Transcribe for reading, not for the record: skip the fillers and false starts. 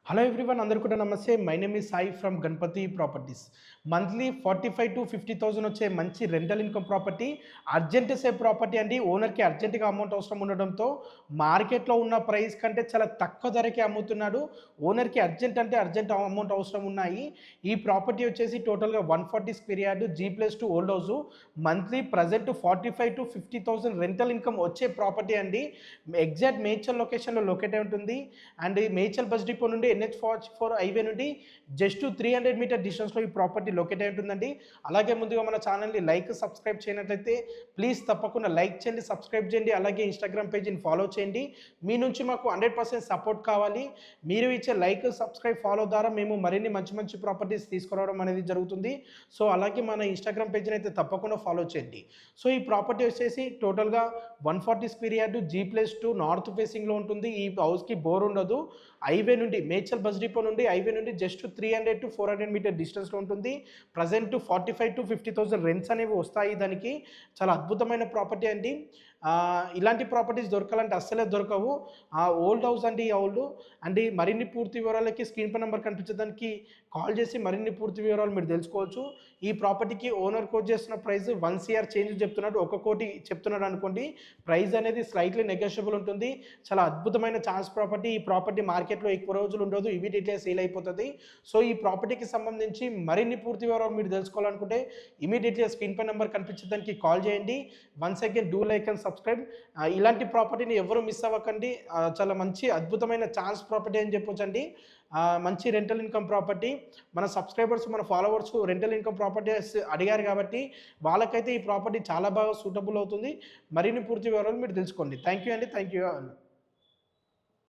Hello everyone అందరు కూడా నమస్తే. My name is Sai from Ganapati properties. Monthly 45,000 to 50,000 వచ్చే మంచి rental income property, urgent safe property అండి. ఓనర్కి అర్జెంటుగా అమౌంట్ అవసరం ఉండడంతో మార్కెట్లో ఉన్న ప్రైస్ కంటే చాలా తక్కువ ధరకే అమ్ముతున్నాడు. ఓనర్కి అర్జెంట్ అంటే అర్జెంట్ అమౌంట్ అవసరం ఉన్నాయి. ఈ ప్రాపర్టీ వచ్చేసి టోటల్గా 140 square yard, G+2 old house. Monthly present 45,000 to 50,000 rental income వచ్చే ప్రాపర్టీ అండి. ఎగ్జాక్ట్ మేడ్చల్ లొకేషన్లో లొకేట్ అయి ఉంటుంది. అండ్ ఈ మేడ్చల్ బస్ డిపో నుండి NH44 హైవే నుండి జస్ట్ 300 మీటర్ డిస్టెన్స్లో ఈ ప్రాపర్టీ లొకేట్ అయి ఉంటుందండి. అలాగే ముందుగా మన ఛానల్ని సబ్స్క్రైబ్ చేయనట్లయితే ప్లీజ్ తప్పకుండా లైక్ చేయండి, సబ్స్క్రైబ్ చేయండి. అలాగే ఇన్స్టాగ్రామ్ పేజీని ఫాలో చేయండి. మీ నుంచి మాకు 100% సపోర్ట్ కావాలి. మీరు ఇచ్చే సబ్స్క్రైబ్, ఫాలో ద్వారా మేము మరిన్ని మంచి మంచి ప్రాపర్టీస్ తీసుకురావడం అనేది జరుగుతుంది. సో అలాగే మన ఇన్స్టాగ్రామ్ పేజీని అయితే తప్పకుండా ఫాలో చేయండి. సో ఈ ప్రాపర్టీ వచ్చేసి టోటల్గా 140 స్క్వేర్ యార్డ్, G+2 నార్త్ ఫేసింగ్లో ఉంటుంది. ఈ హౌస్కి బోర్ ఉండదు. హైవే నుండి మేడ్చల్ బస్ డిపో నుండి హైవే నుండి జస్ట్ 300 to 400 మీటర్ డిస్టెన్స్లో ఉంటుంది. ప్రజెంట్ 45,000 to 50,000 రెంట్స్ అనేవి వస్తాయి. దానికి చాలా అద్భుతమైన ప్రాపర్టీ అండి. ఇలాంటి ప్రాపర్టీస్ దొరకాలంటే అస్సలే దొరకవు. ఓల్డ్ హౌస్ అండి, ఓల్డ్ అండి. మరిన్ని పూర్తి వివరాలకి స్క్రీన్ పై నెంబర్ కనిపించడానికి కాల్ చేసి మరిన్ని పూర్తి వివరాలు మీరు తెలుసుకోవచ్చు. ఈ ప్రాపర్టీకి ఓనర్ కోట్ చేస్తున్న ప్రైస్ 1 CR చేంజ్ చెప్తున్నాడు, 1 కోటి చెప్తున్నాడు అనుకోండి. ప్రైస్ అనేది స్లైట్లీ నెగోషియబుల్ ఉంటుంది. చాలా అద్భుతమైన ఛాన్స్ ప్రాపర్టీ. ఈ ప్రాపర్టీ మార్కెట్లో ఎక్కువ రోజులు ఉండదు, ఇమీడియట్గా సేల్ అయిపోతుంది. సో ఈ ప్రాపర్టీకి సంబంధించి మరిన్ని పూర్తి వివరాలు మీరు తెలుసుకోవాలనుకుంటే ఇమీడియట్గా స్క్రీన్ పై నెంబర్ కనిపించడానికి కాల్ చేయండి. Once again do like and subscribe. ఇలాంటి ప్రాపర్టీని ఎవరు మిస్ అవ్వకండి. చాలా మంచి అద్భుతమైన ఛాన్స్ ప్రాపర్టీ అని చెప్పొచ్చండి. మంచి రెంటల్ ఇన్కమ్ ప్రాపర్టీ. మన సబ్స్క్రైబర్స్, మన ఫాలోవర్స్ రెంటల్ ఇన్కమ్ ప్రాపర్టీస్ అడిగారు కాబట్టి వాళ్ళకైతే ఈ ప్రాపర్టీ చాలా బాగా సూటబుల్ అవుతుంది. మరిన్ని పూర్తి వివరాలు మీరు తెలుసుకోండి. థ్యాంక్ యూ అండి. Thank you.